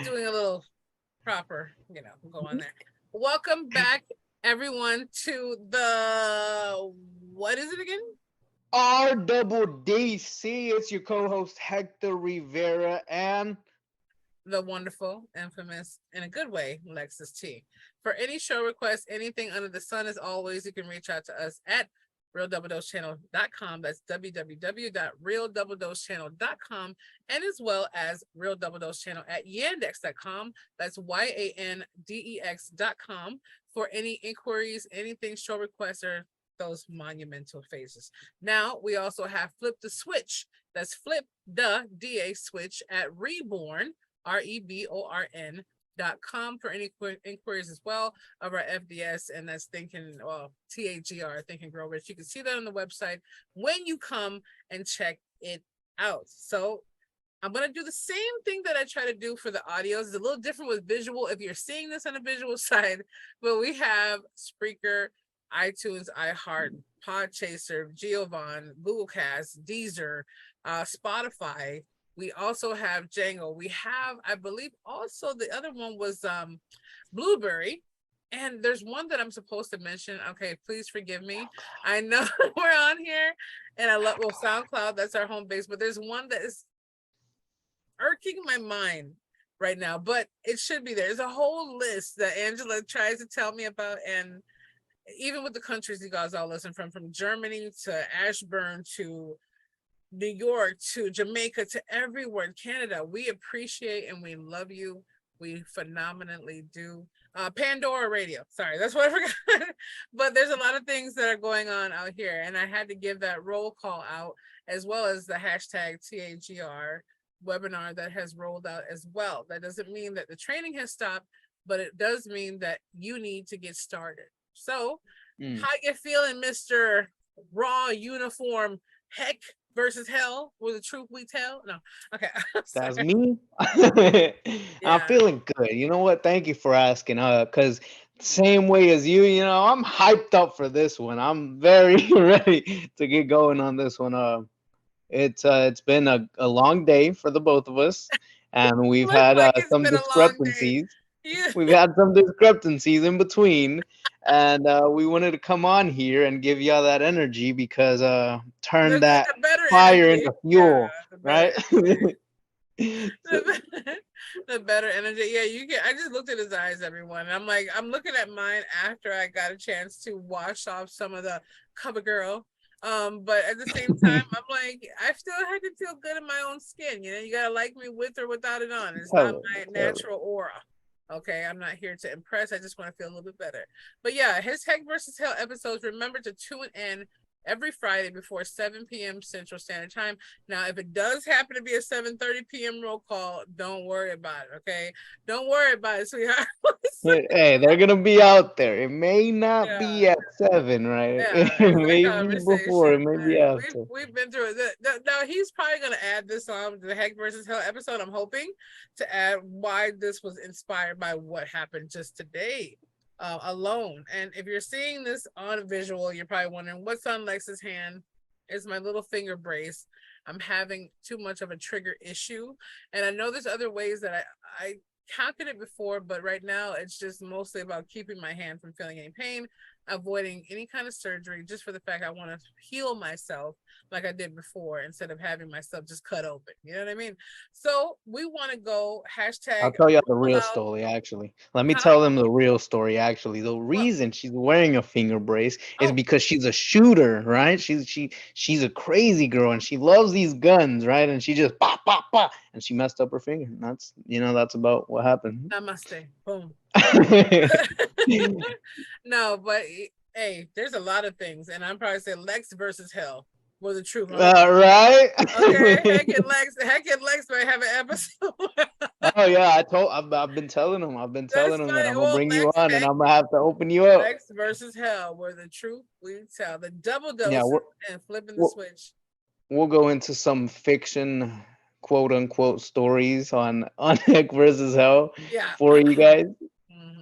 doing a little proper, go on there. Welcome back, everyone, to the what is it again? R double DC. It's your co-host Hector Rivera, and The wonderful, infamous, in a good way, Lexus T. For any show requests, anything under the sun, as always, you can reach out to us at realdoubledosechannel.com. That's www.realdoubledosechannel.com, and as well as Real Double Dose Channel at yandex.com. That's yandex.com for any inquiries, anything show requests, or those monumental phases. Now, we also have Flip the Switch. That's Flip the DA Switch at Reborn, reborn.com for any inquiries as well of our FDS, and that's TAGR, Think and Grow Rich. You can see that on the website when you come and check it out. So I'm going to do the same thing that I try to do for the audios. It's a little different with visual if you're seeing this on the visual side, but we have Spreaker, iTunes, iHeart, Podchaser, Giovanni, Google Cast, Deezer, Spotify. We also have Django. We have, I believe, also the other one was Blueberry. And there's one that I'm supposed to mention. Okay, please forgive me. I know we're on here, and I love SoundCloud. That's our home base. But there's one that is irking my mind right now, but it should be there. There's a whole list that Angela tries to tell me about, and even with the countries you guys all listen from Germany to Ashburn to New York to Jamaica to everywhere in Canada, we appreciate and we love you. We phenomenally do. Pandora Radio. Sorry, that's what I forgot. But there's a lot of things that are going on out here, and I had to give that roll call out, as well as the hashtag TAGR webinar that has rolled out as well. That doesn't mean that the training has stopped, but it does mean that you need to get started. So, how you feeling, Mr. Raw Uniform Heck versus Hell? Will the truth we tell? No. Okay. that's me. I'm Yeah. feeling good. You know what? Thank you for asking. Cause same way as you, I'm hyped up for this one. I'm very ready to get going on this one. It's been a long day for the both of us, and we've Looks had like it's some been a long day. discrepancies. Yeah. We've had some discrepancies in between, and we wanted to come on here and give y'all that energy because turn that The better fire energy. into Yeah, fuel, the better right? energy. So, The better energy. Yeah, you can. I just looked at his eyes, everyone. And I'm like, I'm looking at mine after I got a chance to wash off some of the cover girl. But at the same time, I'm like, I still had to feel good in my own skin. You gotta like me with or without it on. It's not tell my tell natural aura. Okay, I'm not here to impress. I just want to feel a little bit better. But yeah, his Heck versus Hell episodes. Remember to tune in every Friday before 7 p.m. Central Standard Time. Now, if it does happen to be a 7:30 p.m. roll call, don't worry about it, okay? Don't worry about it, sweetheart. Hey, they're gonna be out there. It may not Yeah, be at 7, right? yeah, It it's may a be before. conversation. It may be We've after. we've been through it. Now he's probably gonna add this on to the Heck versus Hell episode. I'm hoping to add why this was inspired by what happened just today. Alone. And if you're seeing this on visual, you're probably wondering what's on Lex's hand. It's my little finger brace. I'm having too much of a trigger issue. And I know there's other ways that I counted it before, but right now it's just mostly about keeping my hand from feeling any pain, avoiding any kind of surgery, just for the fact I want to heal myself like I did before instead of having myself just cut open. You know what I mean? So we want to go I'll hashtag tell you the roll real out. story, actually. Let me Huh? tell them the real story, actually. The What? reason she's wearing a finger brace is Oh, because she's a shooter, right? She's a crazy girl and she loves these guns, right? And she just pop, pop, pop, and she messed up her finger. And that's about what happened. namaste. Boom. No, but hey, there's a lot of things, and I'm probably saying Lex versus Hell were the truth. Right? Okay, Heck and Lex might have an episode. Oh yeah, I've been telling him. I've been That's telling him that funny. I'm gonna Well, bring you on and I'm gonna have to open you up. Lex versus Hell, where the truth we tell, the double Yeah, dose and flipping the we'll, switch. we'll go into some fiction, quote unquote, stories on Heck versus Hell Yeah. for you guys.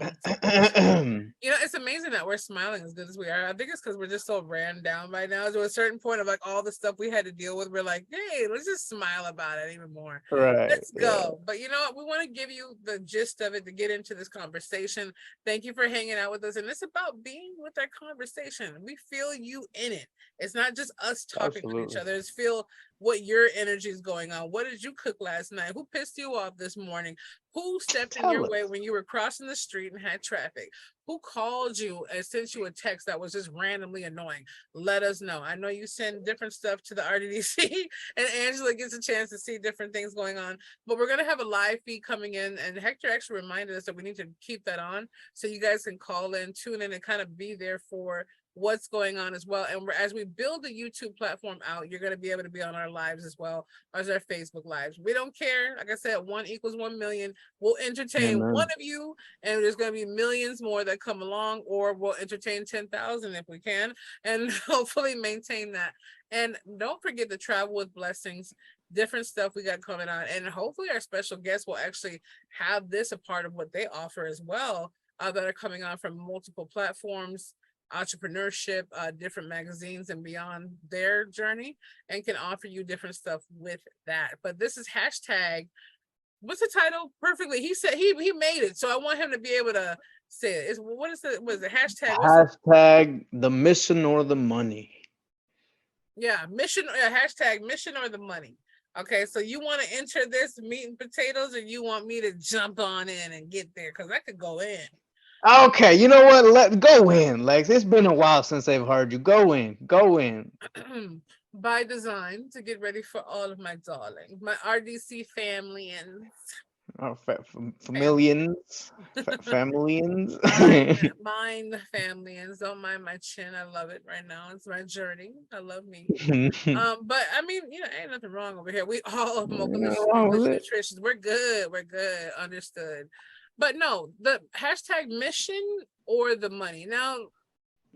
You know, it's amazing that we're smiling as good as we are. I think it's because we're just so ran down by now. To a certain point of like all the stuff we had to deal with, we're like, hey, let's just smile about it even more. Right. Let's Yeah. go. But you know what? We want to give you the gist of it to get into this conversation. Thank you for hanging out with us. And it's about being with our conversation. We feel you in it. It's not just us talking with each Absolutely. other. It's feel what your energy is going on. What did you cook last night? Who pissed you off this morning? Who stepped in Tell your us. way when you were crossing the street and had traffic? Who called you and sent you a text that was just randomly annoying? Let us know. I know you send different stuff to the RDDC, and Angela gets a chance to see different things going on. But we're gonna have a live feed coming in, and Hector actually reminded us that we need to keep that on so you guys can call in, tune in, and kind of be there for what's going on as well. And as we build the YouTube platform out, you're going to be able to be on our lives as well as our Facebook lives. We don't care. Like I said, 1 = 1 million. We'll entertain one Amen. of you, and there's going to be millions more that come along, or we'll entertain 10,000 if we can, and hopefully maintain that. And don't forget to travel with blessings. Different stuff we got coming on, and hopefully our special guests will actually have this a part of what they offer as well, that are coming on from multiple platforms, entrepreneurship, different magazines and beyond their journey, and can offer you different stuff with that. But this is hashtag, what's the title perfectly? He said he made it. So I want him to be able to say it. It's, what is it? Was it hashtag? What's the Hashtag the mission or the money. mission? Hashtag mission or the money. Okay, so you want to enter this meat and potatoes, or you want me to jump on in and get there? Because I could go in. Okay, you know what? Let go in, Lex. It's been a while since I've heard you. Go in. Go in. By design, to get ready for all of my darling, my RDC family and Oh, family. familians. Familians. Mind family, and don't mind my chin. I love it right now. It's my journey. I love me. But I mean, you know, ain't nothing wrong over here. We all Nothing wrong with it. nutritious. We're good. We're good. Understood. But no, the hashtag mission or the money. Now,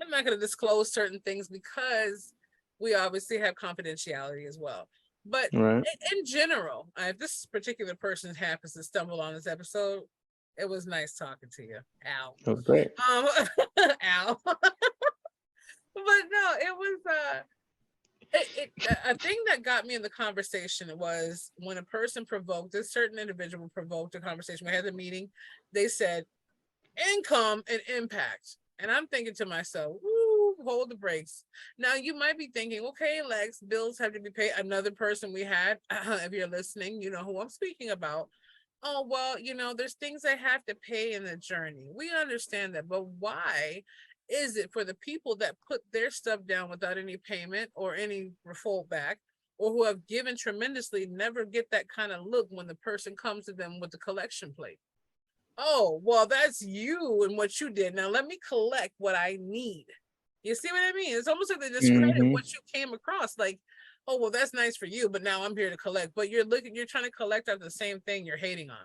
I'm not going to disclose certain things because we obviously have confidentiality as well. But Right. in general, if this particular person happens to stumble on this episode, it was nice talking to you, Al. That was great. Al. But no, it was a thing that got me in the conversation was when a person provoked, this certain individual provoked a conversation. We had the meeting. They said income and impact. And I'm thinking to myself, woo, hold the brakes. Now you might be thinking, okay, Lex, bills have to be paid. Another person we had, if you're listening, you know who I'm speaking about. Oh, well, you know, there's things I have to pay in the journey. We understand that, but why is it for the people that put their stuff down without any payment or any fallback, or who have given tremendously, never get that kind of look when the person comes to them with the collection plate? Oh, well, that's you and what you did. Now let me collect what I need. You see what I mean? It's almost like they discredit Mm-hmm. what you came across. Like, oh, well, that's nice for you, but now I'm here to collect. But you're trying to collect out the same thing you're hating on.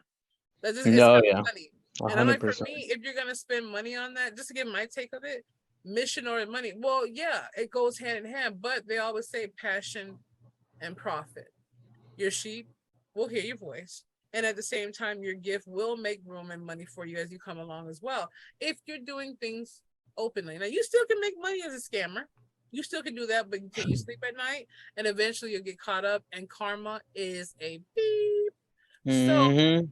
That's just, it's No, not yeah, funny. a And I'm hundred like, for percent. me, if you're gonna spend money on that, just to give my take of it, mission or money, well, yeah, it goes hand in hand, but they always say passion and profit. Your sheep will hear your voice. And at the same time, your gift will make room and money for you as you come along as well. If you're doing things openly. Now, you still can make money as a scammer. You still can do that, but can you sleep at night? And eventually you'll get caught up, and karma is a beep. So Mm-hmm.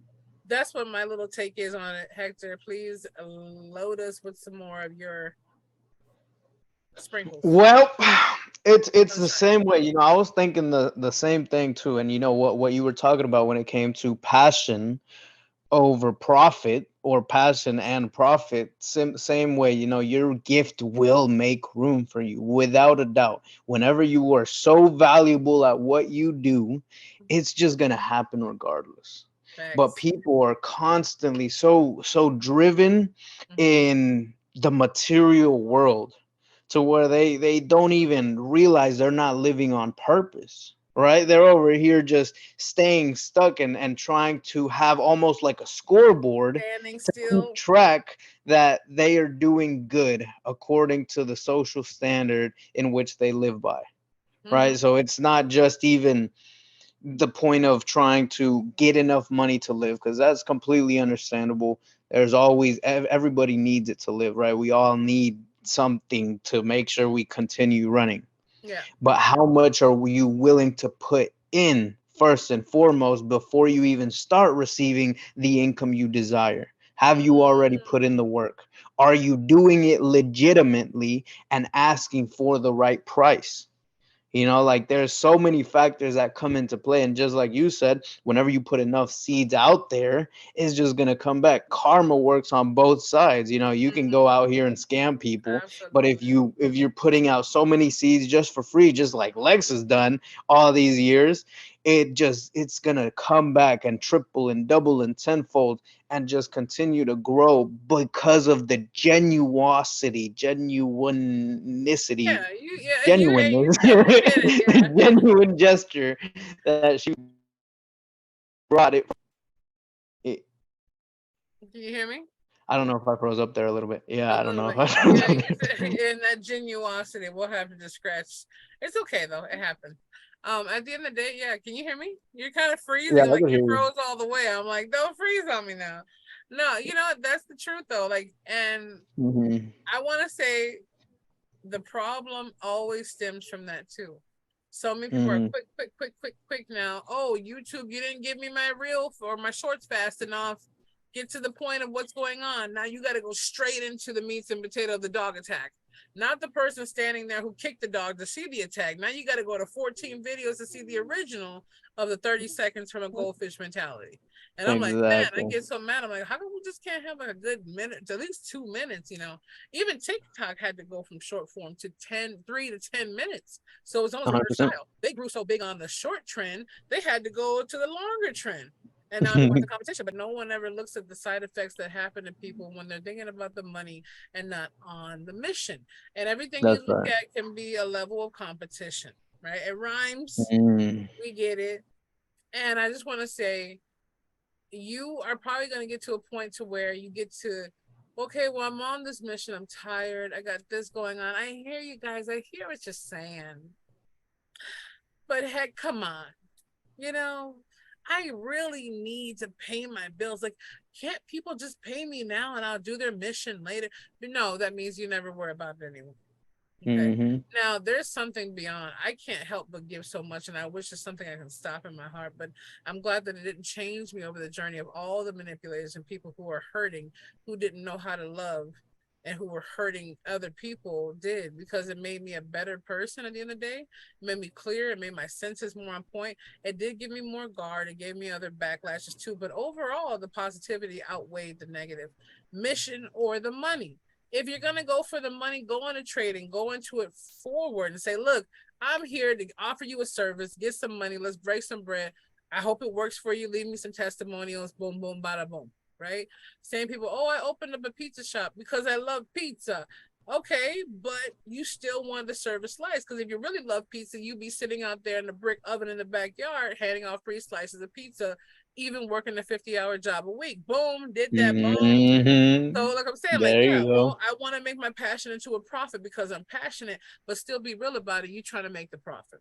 that's what my little take is on it. Hector, please load us with some more of your sprinkles. Well, it's the Sunshine. same way. You know, I was thinking the same thing too. And you know what you were talking about when it came to passion over profit, or passion and profit, same way. You know, your gift will make room for you without a doubt. Whenever you are so valuable at what you do, it's just gonna happen regardless. But Facts. people are constantly so driven Mm-hmm. in the material world, to where they don't even realize they're not living on purpose, right? They're over here just staying stuck and trying to have almost like a scoreboard Standing to keep still. track that they are doing good according to the social standard in which they live by, Mm-hmm. right? So it's not just even the point of trying to get enough money to live, because that's completely understandable. There's always everybody needs it to live, right? We all need something to make sure we continue running. Yeah. But how much are you willing to put in first and foremost before you even start receiving the income you desire? Have you already put in the work? Are you doing it legitimately and asking for the right price? You know, like there's so many factors that come into play. And just like you said, whenever you put enough seeds out there, it's just gonna come back. Karma works on both sides. You know, you can go out here and scam people, but Absolutely. if you're putting out so many seeds just for free, just like Lex has done all these years, it's gonna come back and triple and double and tenfold and just continue to grow because of the genuinicity, You genuineness, did it. Yeah. the genuine gesture that she brought it. Can you hear me? I don't know if I froze up there a little bit. Yeah, A I don't little know bit. if I froze Yeah, up you there. said in that genuosity, we'll have to just scratch. It's okay though. It happened. At the end of the day, yeah. Can you hear me? You're kind of Yeah, freezing, I like can you hear you. froze all the way. I'm like, don't freeze on me now. No, you know what? That's the truth though. Like, and Hmm. I want to say the problem always stems from that too. So many people are Hmm. quick now. Oh, YouTube, you didn't give me my reel or my shorts fast enough. Get to the point of what's going on. Now you got to go straight into the meats and potato of the dog attack. Not the person standing there who kicked the dog to see the attack. Now you got to go to 14 videos to see the original of the 30 seconds from a goldfish mentality. And I'm like, man, I Exactly. get so mad. I'm like, how come we just can't have like a good minute, at least 2 minutes, you know? Even TikTok had to go from short form to 3 to 10 minutes. So it's almost reverse 100%. style. They grew so big on the short trend, they had to go to the longer trend. And now everyone's a competition, but no one ever looks at the side effects that happen to people when they're thinking about the money and not on the mission. And everything you That's look right. at can be a level of competition, right? It rhymes. Mm. We get it. And I just want to say, you are probably going to get to a point to where you get to, okay, well, I'm on this mission. I'm tired. I got this going on. I hear you guys. I hear what you're saying. But heck, come on. You know, I really need to pay my bills. Like, can't people just pay me now and I'll do their mission later? But no, that means you never worry about it anymore. Okay. Hmm. Now there's something beyond. I can't help but give so much, and I wish there's something I can stop in my heart. But I'm glad that it didn't change me over the journey of all the manipulators and people who are hurting, who didn't know how to love, and who were hurting other people did, because it made me a better person at the end of the day. It made me clear. It made my senses more on point. It did give me more guard. It gave me other backlashes too. But overall, the positivity outweighed the negative. Mission or the money, if you're gonna go for the money, go into trading, go into it forward and say, look, I'm here to offer you a service, get some money, let's break some bread. I hope it works for you. Leave me some testimonials, boom, boom, bada boom. Right? Same people, oh, I opened up a pizza shop because I love pizza. Okay, but you still want to serve a slice, because if you really love pizza, you'd be sitting out there in the brick oven in the backyard handing out free slices of pizza, even working a 50-hour job a week. Boom, did that. Boom. Hmm. So, like I'm saying, like, There yeah, you well, go. I want to make my passion into a profit because I'm passionate, but still be real about it. You trying to make the profit.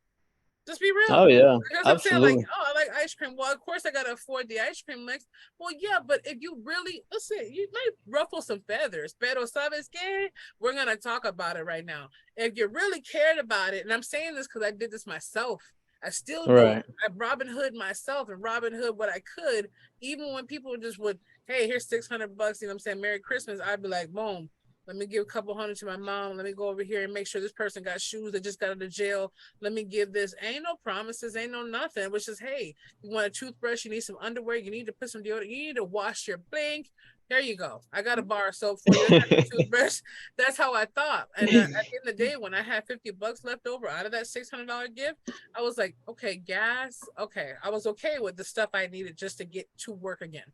Just be real. Oh yeah, Because I'm saying, like, absolutely. oh, I like ice cream. Well, of course, I got to afford the ice cream next. Well, yeah, but if you really, listen, you might ruffle some feathers. Pero sabes que? We're going to talk about it right now. If you really cared about it, and I'm saying this because I did this myself, I still do it. Right. I Robin Hood myself and Robin Hood what I could, even when people just would, hey, here's $600, you know what I'm saying? Merry Christmas. I'd be like, boom. Let me give a couple hundred to my mom. Let me go over here and make sure this person got shoes that just got out of jail. Let me give this. Ain't no promises, ain't no nothing. It was just, hey, you want a toothbrush, you need some underwear, you need to put some deodorant, you need to wash your blink. There you go. I got a bar of soap for you. I got the toothbrush. That's how I thought. And at the end of the day, when I had $50 left over out of that $600 gift, I was like, okay, gas. Okay. I was okay with the stuff I needed just to get to work again.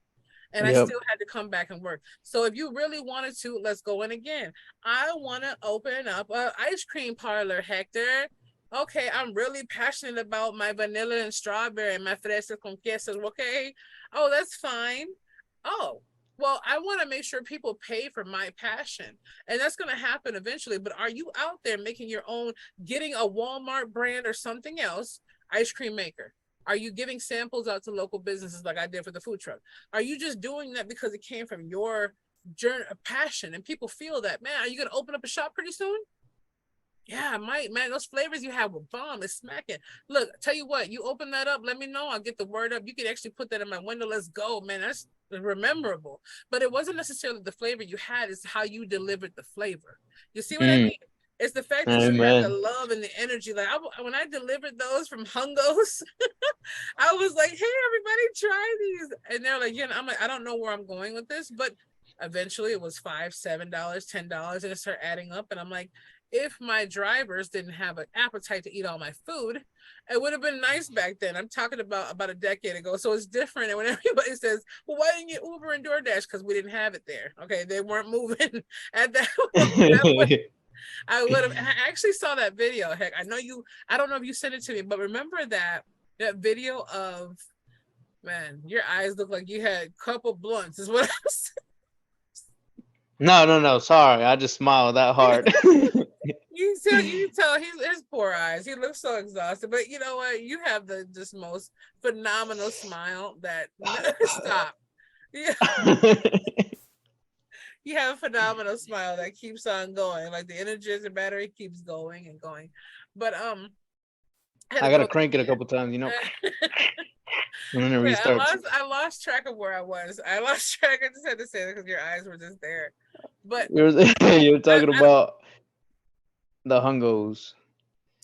And I Yep. still had to come back and work. So if you really wanted to, let's go in again. I want to open up an ice cream parlor, Hector. Okay, I'm really passionate about my vanilla and strawberry and my fresas con quesos. Okay. Oh, that's fine. Oh, well, I want to make sure people pay for my passion. And that's going to happen eventually. But are you out there making your own, getting a Walmart brand or something else, ice cream maker? Are you giving samples out to local businesses like I did for the food truck? Are you just doing that because it came from your journey, passion, and people feel that? Man, are you gonna open up a shop pretty soon? Yeah, I might, man. Those flavors you have with bomb is smacking. Look, tell you what, you open that up, let me know. I'll get the word up. You can actually put that in my window. Let's go, man. That's rememberable. But it wasn't necessarily the flavor you had, it's how you delivered the flavor. You see what I Mm, mean? It's the fact that you had the amen. love and the energy. Like when I delivered those from Hungos, I was like, "Hey, everybody, try these," and they're like, "Yeah." I'm like, I don't know where I'm going with this, but eventually it was $5, $7, $10, and it started adding up. And I'm like, if my drivers didn't have an appetite to eat all my food, it would have been nice back then. I'm talking about a decade ago, so it's different. And when everybody says, "Well, why didn't you Uber and DoorDash?" Because we didn't have it there. Okay, they weren't moving at that. I would have. I actually saw that video. Heck, I know you. I don't know if you sent it to me, but remember that video of, man, your eyes look like you had a couple blunts. Is what I was. No. Sorry, I just smiled that hard. You tell his poor eyes. He looks so exhausted. But you know what? You have the just most phenomenal smile that stop. Yeah, you have a phenomenal smile that keeps on going. Like the Energizer battery keeps going and going. But I had to I gotta throw crank it a couple times, that. and then it Yeah, restarts. I lost track of where I was. I lost track. I just had to say that because your eyes were just there. But You're talking I about the hungos.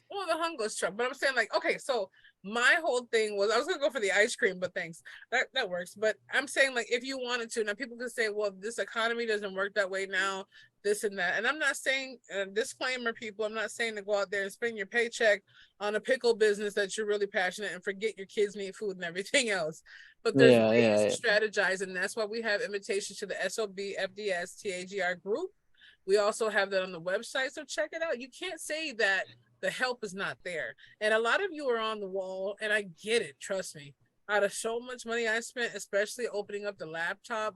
well, the Hungos truck. But I'm saying like, okay, so my whole thing was I was gonna go for the ice cream, but thanks. That works. But I'm saying like if you wanted to, now people can say, well, this economy doesn't work that way now, this and that. And I'm not saying disclaimer, people, I'm not saying to go out there and spend your paycheck on a pickle business that you're really passionate and forget your kids need food and everything else. But there's ways Yeah. to strategize, and that's why we have invitations to the SOB FDS TAGR group. We also have that on the website, so check it out. You can't say that the help is not there. And a lot of you are on the wall, and I get it, trust me. Out of so much money I spent, especially opening up the laptop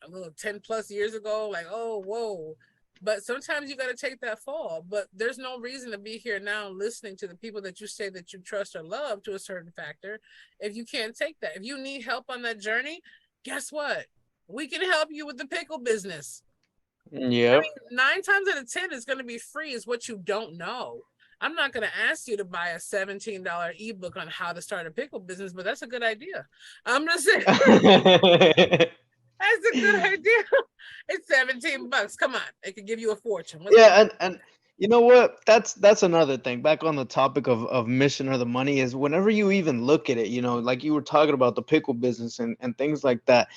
a little 10 plus years ago, like, oh, whoa. But sometimes you got to take that fall. But there's no reason to be here now listening to the people that you say that you trust or love to a certain factor if you can't take that. If you need help on that journey, guess what? We can help you with the pickle business. I Yep. mean, 9 times out of 10 is going to be free, is what you don't know. I'm not going to ask you to buy a $17 ebook on how to start a pickle business, but that's a good idea. I'm just saying that's a good idea. It's $17. Come on, it could give you a fortune. Yeah, and you know what? That's another thing. Back on the topic of mission or the money is whenever you even look at it, like you were talking about the pickle business and things like that,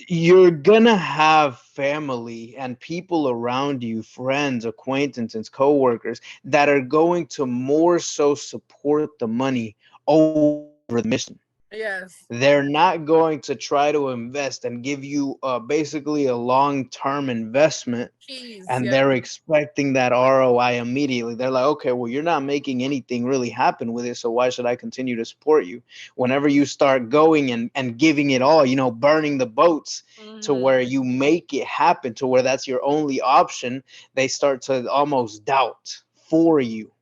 you're gonna have family and people around you, friends, acquaintances, coworkers that are going to more so support the money over the mission. Yes. They're not going to try to invest and give you basically a long-term investment, Keys. and Yeah. they're expecting that ROI immediately. They're like, okay, well, you're not making anything really happen with it, so why should I continue to support you? Whenever you start going and giving it all, burning the boats to where you make it happen, to where that's your only option, they start to almost doubt for you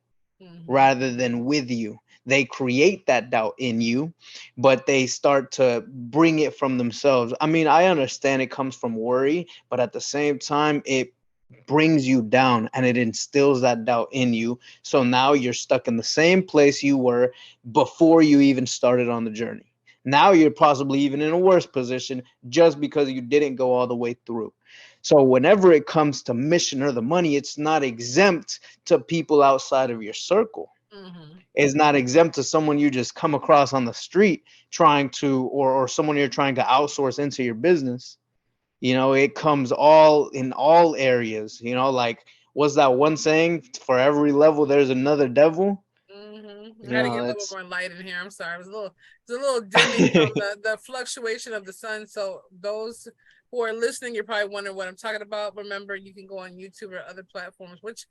rather than with you. They create that doubt in you, but they start to bring it from themselves. I mean, I understand it comes from worry, but at the same time, it brings you down and it instills that doubt in you. So now you're stuck in the same place you were before you even started on the journey. Now you're possibly even in a worse position just because you didn't go all the way through. So whenever it comes to mission or the money, it's not exempt to people outside of your circle. It's not exempt to someone you just come across on the street trying to, or someone you're trying to outsource into your business. It comes all in all areas. Like, what's that one saying? For every level, there's another devil. I had to get a little more light in here. I'm sorry. It's a little dimming from the fluctuation of the sun. So those who are listening, you're probably wondering what I'm talking about. Remember, you can go on YouTube or other platforms, which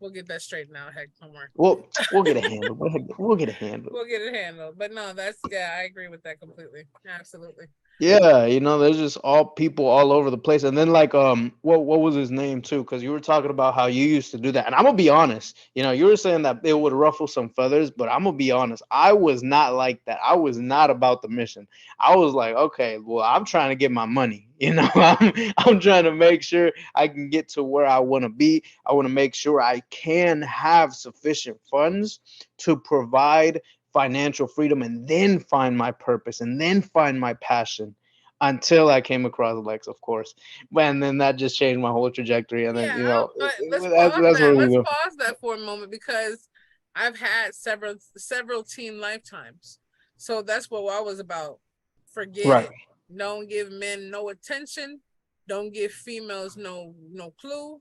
we'll get that straightened out. Heck, don't worry. We'll get a handle. We'll get a handle. We'll get it handled. But no, I agree with that completely. Absolutely. Yeah, there's just all people all over the place. And then like what was his name too? Because you were talking about how you used to do that. And I'm gonna be honest, you were saying that it would ruffle some feathers, but I'm gonna be honest, I was not like that. I was not about the mission. I was like, okay, well, I'm trying to get my money. I'm trying to make sure I can get to where I want to be. I want to make sure I can have sufficient funds to provide financial freedom and then find my purpose and then find my passion until I came across Lex, of course. And then that just changed my whole trajectory. And then, Yeah, but let's pause that's that. where we Let's go. pause that for a moment because I've had several teen lifetimes. So that's what I was about. Forget Right. it. Don't give men no attention. Don't give females no clue.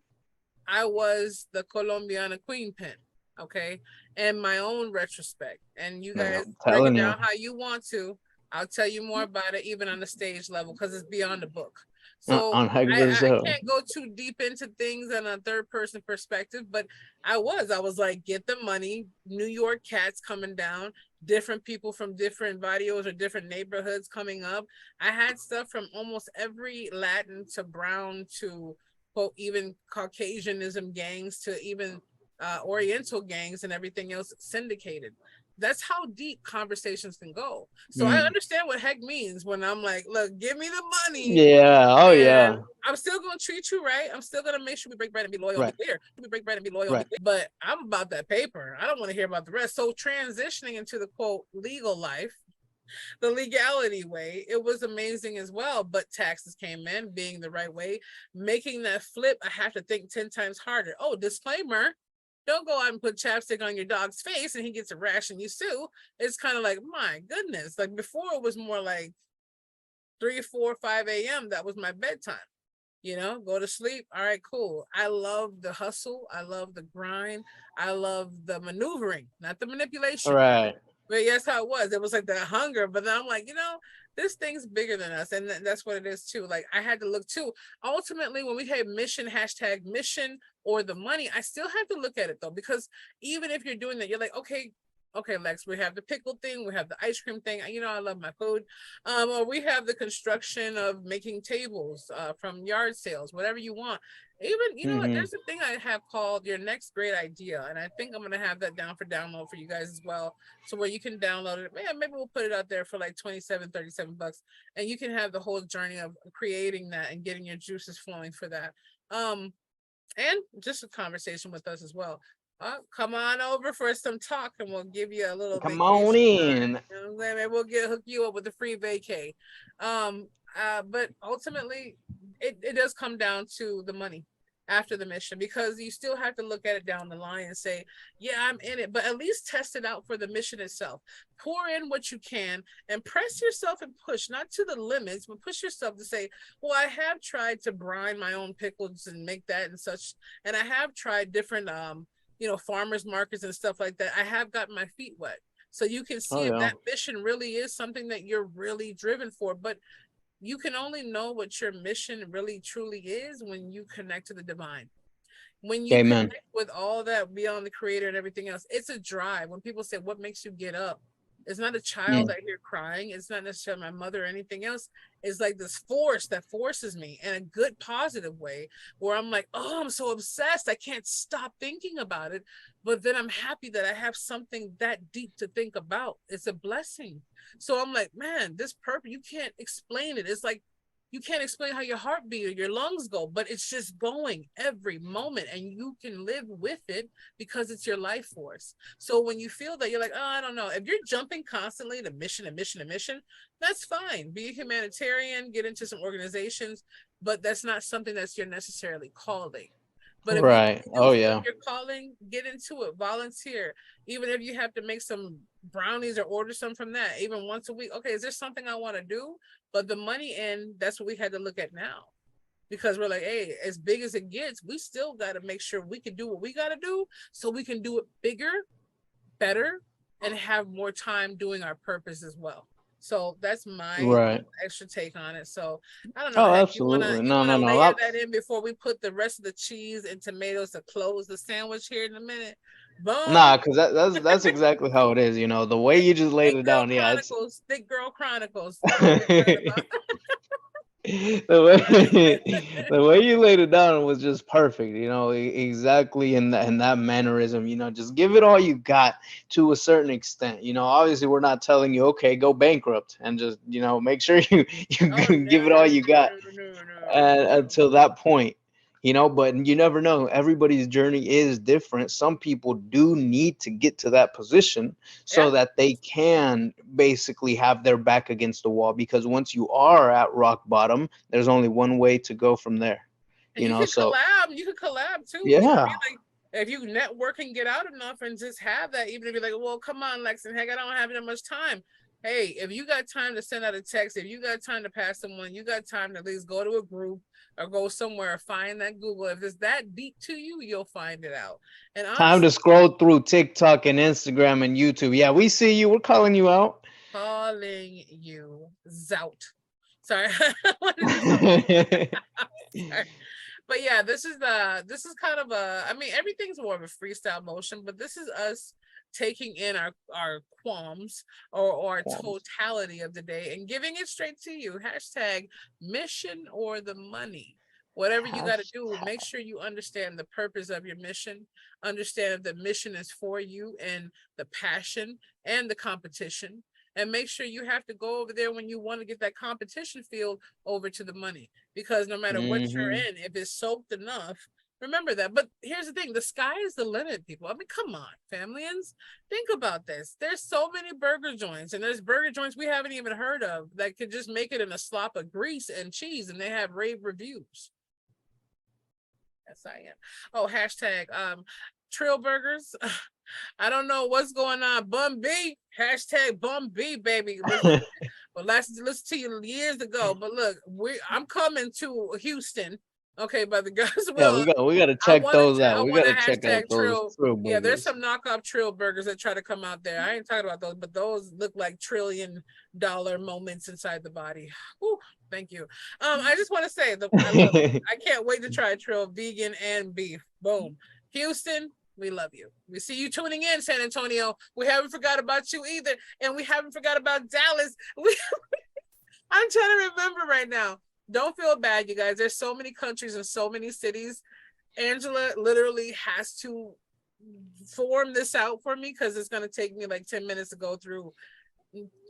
I was the Colombiana queen pin, okay, in my own retrospect. And you Yeah, guys I'm break it telling you. down how you want to. I'll tell you more about it, even on the stage level, because it's beyond the book. So On Hex I Brazil. can't go too deep into things on a third person perspective, but I was like, get the money, New York cats coming down, different people from different barrios or different neighborhoods coming up. I had stuff from almost every Latin to brown to quote even Caucasianism gangs to even Oriental gangs and everything else syndicated. That's how deep conversations can go. So I Mm. understand what heck means when I'm like, look, give me the money Yeah. Oh and yeah. I'm still gonna treat you right. I'm still gonna make sure we break bread and be loyal and Right. be clear. We break bread and be loyal and be Right. clear. But I'm about that paper. I don't want to hear about the rest. So transitioning into the quote legal life, the legality way, it was amazing as well. But taxes came in, being the right way, making that flip. I have to think 10 times harder. Oh, disclaimer. Don't go out and put chapstick on your dog's face and he gets a rash and you sue. It's kind of like, my goodness. Like before, it was more like 3, 4, 5 a.m. That was my bedtime. Go to sleep. All right, cool. I love the hustle. I love the grind. I love the maneuvering, not the manipulation. Right. But yes, how it was. It was like that hunger. But then I'm like, this thing's bigger than us. And that's what it is too. Like I had to look too. Ultimately, when we had mission, hashtag mission or the money, I still have to look at it though, because even if you're doing that, you're like, okay, Lex, we have the pickle thing, we have the ice cream thing. I love my food. Or we have the construction of making tables from yard sales, whatever you want. Even, you know what, Mm-hmm. there's a thing I have called your next great idea. And I think I'm going to have that down for download for you guys as well. So where you can download it. Man, maybe we'll put it out there for like 27, 37 bucks. And you can have the whole journey of creating that and getting your juices flowing for that. And just a conversation with us as well. Come on over for some talk and we'll give you a little Come on vacation time. in. You know what I'm saying? Maybe we'll hook you up with a free vacay. But ultimately it does come down to the money after the mission, because you still have to look at it down the line and say, yeah, I'm in it, but at least test it out for the mission itself. Pour in what you can and press yourself and push, not to the limits, but push yourself to say, well, I have tried to brine my own pickles and make that and such, and I have tried different farmers markets and stuff like that. I have gotten my feet wet. So you can Oh see if yeah. that mission really is something that you're really driven for. But you can only know what your mission really truly is when you connect to the divine. When you Amen. connect with all that beyond the creator and everything else, it's a drive. When people say, what makes you get up? It's not a child Mm. I hear crying. It's not necessarily my mother or anything else. It's like this force that forces me in a good, positive way, where I'm like, oh, I'm so obsessed. I can't stop thinking about it. But then I'm happy that I have something that deep to think about. It's a blessing. So I'm like, man, this purpose, you can't explain it. It's like you can't explain how your heartbeat or your lungs go, but it's just going every moment and you can live with it because it's your life force. So when you feel that, you're like, oh, I don't know. If you're jumping constantly to mission and mission and mission, that's fine. Be a humanitarian, get into some organizations, but that's not something that's you're necessarily calling. But if you Right. do Oh feel yeah. you're calling, get into it, volunteer. Even if you have to make some brownies or order some from that, even once a week. Okay, is there something I want to do? But the money in, that's what we had to look at now. Because we're like, hey, as big as it gets, we still got to make sure we can do what we got to do so we can do it bigger, better, and have more time doing our purpose as well. So that's my Right. extra take on it. So I don't know, Oh, heck, absolutely. you No, wanna no, no. layer that in before we put the rest of the cheese and tomatoes to close the sandwich here in a minute? Boom. Nah, because that's exactly how it is. You know, the way you just laid Thick it Girl down. Yeah, it's Chronicles. Thick Girl Chronicles. That's what we're talking about. the way the way you laid it down was just perfect. You know, exactly in that mannerism. You know, just give it all you got to a certain extent. You know, obviously we're not telling you okay, go bankrupt and just make sure you Oh give it all you got no. until that point. You know, but you never know. Everybody's journey is different. Some people do need to get to that position Yeah. so that they can basically have their back against the wall, because once you are at rock bottom, there's only one way to go from there. And You know, so you could collab too. You know what I yeah, mean? Like if you network and get out enough and just have that, even if you're like, well, come on, Lex, and heck, I don't have that much time. Hey, if you got time to send out a text, if you got time to pass someone, you got time to at least go to a group or go somewhere, find that Google. If it's that deep to you, you'll find it out. And time honestly, to scroll through TikTok and Instagram and YouTube. Yeah, we see you. We're calling you out. calling you zout. Sorry. What is this? Sorry. But yeah, this is kind of a, I mean, everything's more of a freestyle motion, but this is us taking in our qualms or our Qualms. totality of the day and giving it straight to you. Hashtag mission or the money. Whatever you got to do, make sure you understand the purpose of your mission, understand if the mission is for you and the passion and the competition. And make sure you have to go over there when you want to get that competition field over to the money. Because no matter what you're Hmm. in, if it's soaked enough, remember that. But here's the thing, the sky is the limit, people. I mean, come on, Familians. Think about this. There's so many burger joints, and there's burger joints we haven't even heard of that could just make it in a slop of grease and cheese, and they have rave reviews. Yes, I am. Oh, hashtag Trill Burgers. I don't know what's going on. Bum B. Hashtag Bum B, baby. Listen, well, listen to you years ago. But look, I'm coming to Houston. Okay, by the God's Yeah, will. we gotta I check want to those out. I We want to gotta check out hashtag those Trill. thrill Yeah, there's burgers. some knockoff Trill burgers that try to come out there. I ain't talking about those, but those look like $1 trillion moments inside the body. Whew, thank you. I just want to say I love it. I can't wait to try Trill vegan and beef. Boom. Houston, we love you. We see you tuning in, San Antonio. We haven't forgot about you either, and we haven't forgot about Dallas. I'm trying to remember right now. Don't feel bad, you guys. There's so many countries and so many cities. Angela literally has to form this out for me because it's going to take me like 10 minutes to go through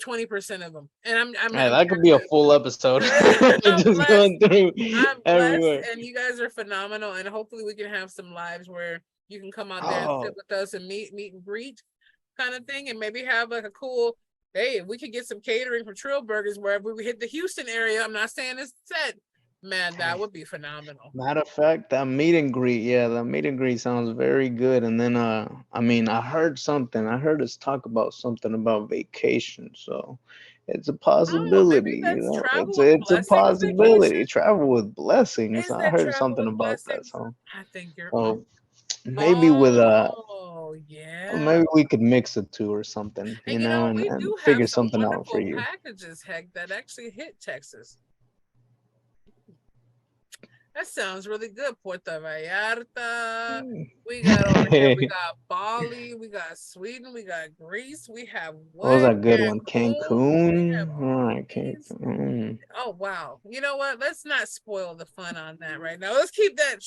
20% of them. And Hey, that could be a full episode. I'm Just blessed. going through I'm blessed, everywhere. and you guys are phenomenal. And hopefully, we can have some lives where you can come out there and sit Oh, with us and meet and greet kind of thing, and maybe have like a cool. Hey, if we could get some catering from Trill Burgers wherever we hit the Houston area. I'm not saying it's set, man. That hey. would be phenomenal. Matter of fact, that meet and greet, yeah, that meet and greet sounds very good. And then, I mean, I heard something. I heard us talk about something about vacation, so it's a Oh, maybe possibility. You that's know, travel with it's a blessings vacation. possibility. Travel with blessings. Is I that heard travel something with about that. blessings? So, I think you're on. so maybe with Oh, yeah. maybe we could mix the two or something. And You you know, know, we and do have figure some something out for wonderful you. packages, heck, that actually hit Texas. That sounds really good. Puerto Vallarta. We got over here, we got Bali, we got Sweden, we got Greece, we have What was what? a good one? Cancun, we have Cancun. All all right, these. Cancun. Oh wow. You know what? Let's not spoil the fun on that right now. Let's keep that.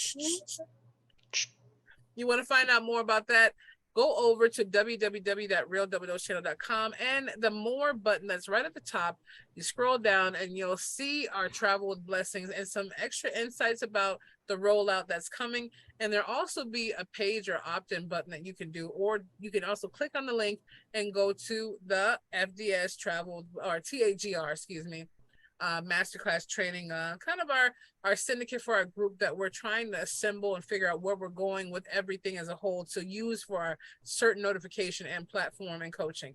You want to find out more about that? Go over to www.realdoubledosechannel.com and the more button that's right at the top. You scroll down and you'll see our travel with blessings and some extra insights about the rollout that's coming. And there'll also be a page or opt-in button that you can do, or you can also click on the link and go to the FDS travel or TAGR, excuse me, masterclass training, kind of our syndicate for our group that we're trying to assemble and figure out where we're going with everything as a whole to use for our certain notification and platform and coaching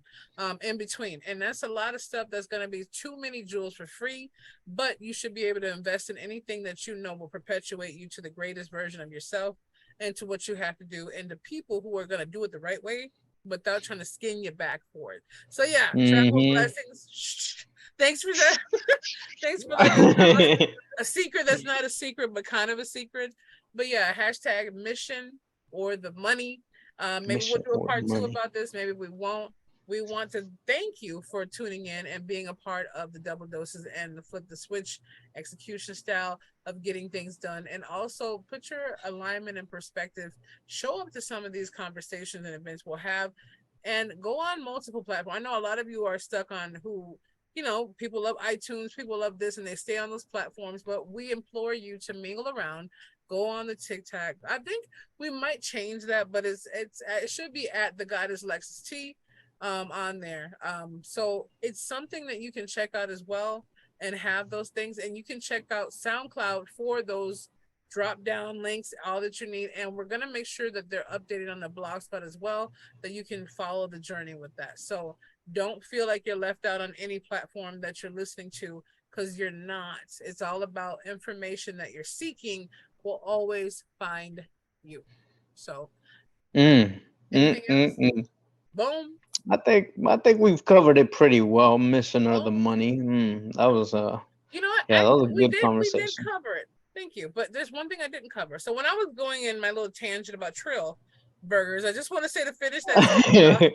in between. And that's a lot of stuff that's going to be too many jewels for free, but you should be able to invest in anything that you know will perpetuate you to the greatest version of yourself and to what you have to do and the people who are going to do it the right way without trying to skin you back for it. So yeah, travel Mm-hmm. blessings. Thanks for that. Thanks for letting us know a secret that's not a secret, but kind of a secret. But yeah, hashtag mission or the money. Maybe we'll Mission do a or part 2 money. about this. Maybe we won't. We want to thank you for tuning in and being a part of the double doses and the flip the switch execution style of getting things done. And also put your alignment and perspective. Show up to some of these conversations and events we'll have, and go on multiple platforms. I know a lot of you are stuck on who, people love iTunes, people love this, and they stay on those platforms. But we implore you to mingle around. Go on the TikTok. I think we might change that, but it should be at the Goddess Lexus T on there. So it's something that you can check out as well and have those things. And you can check out SoundCloud for those drop down links, all that you need. And we're going to make sure that they're updated on the blogspot as well, that you can follow the journey with that. So don't feel like you're left out on any platform that you're listening to, because you're not. It's all about information that you're seeking will always find you. So anything else? Boom. I think we've covered it pretty well. Mission or the Boom. money. That was You know what? yeah, that was a We good did conversation. cover it. Thank you. But there's one thing I didn't cover. So when I was going in my little tangent about Trill burgers, I just want to say to finish that sentence,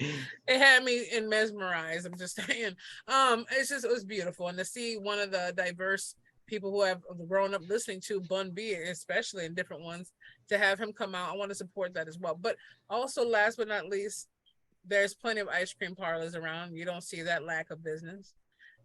it had me in mesmerized. I'm just saying. It was beautiful. And to see one of the diverse people who have grown up listening to Bun B, especially in different ones, to have him come out, I want to support that as well. But also, last but not least, there's plenty of ice cream parlors around. You don't see that lack of business.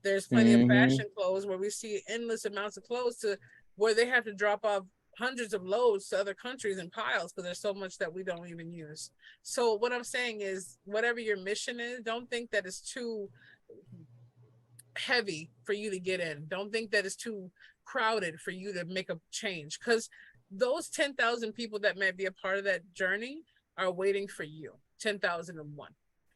There's plenty of fashion clothes where we see endless amounts of clothes to where they have to drop off hundreds of loads to other countries in piles because there's so much that we don't even use. So what I'm saying is, whatever your mission is, don't think that it's too heavy for you to get in. Don't think that it's too crowded for you to make a change, because those 10,000 people that might be a part of that journey are waiting for you. 10,001.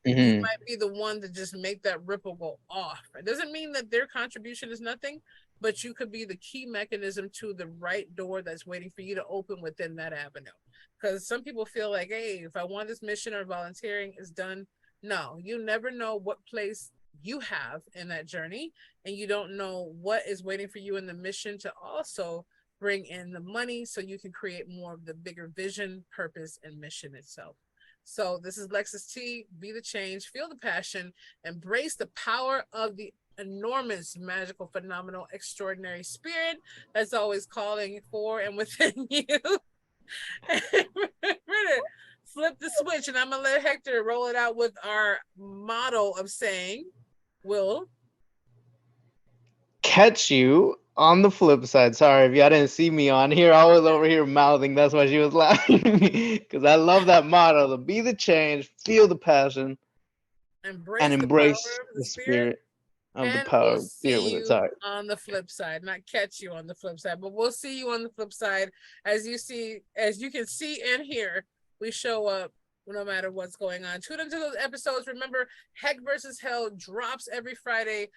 You might be the one to just make that ripple go off. It doesn't mean that their contribution is nothing, but you could be the key mechanism to the right door that's waiting for you to open within that avenue. Because some people feel like, hey, if I want this mission or volunteering is done. No, you never know what place you have in that journey, and you don't know what is waiting for you in the mission to also bring in the money so you can create more of the bigger vision, purpose, and mission itself. So this is Lexus T. Be the change, feel the passion, embrace the power of the enormous, magical, phenomenal, extraordinary spirit that's always calling for and within you. Flip the switch, and I'm gonna let Hector roll it out with our motto of saying, "We'll catch you on the flip side." Sorry if y'all didn't see me on here. I was over here mouthing. That's why she was laughing. Because I love that motto: to be the change, feel the passion, and embrace the spirit of the and power we'll of spirit see with it. you Sorry. on the flip side. Not catch you on the flip side, but we'll see you on the flip side. As you can see and hear, we show up no matter what's going on. Tune into those episodes. Remember, Heck versus Hell drops every Friday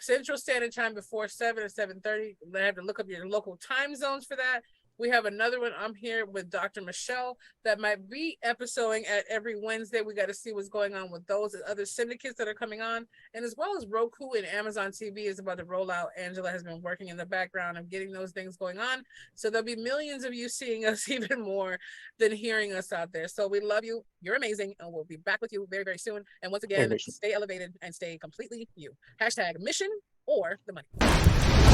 Central Standard Time before 7 or 7:30. You have to look up your local time zones for that. We have another one. I'm here with Dr. Michelle that might be episoding at every Wednesday. We got to see what's going on with those and other syndicates that are coming on. And as well as Roku and Amazon TV is about to roll out. Angela has been working in the background of getting those things going on. So there'll be millions of you seeing us even more than hearing us out there. So we love you. You're amazing. And we'll be back with you very, very soon. And once again, stay elevated and stay completely you. # mission or the money.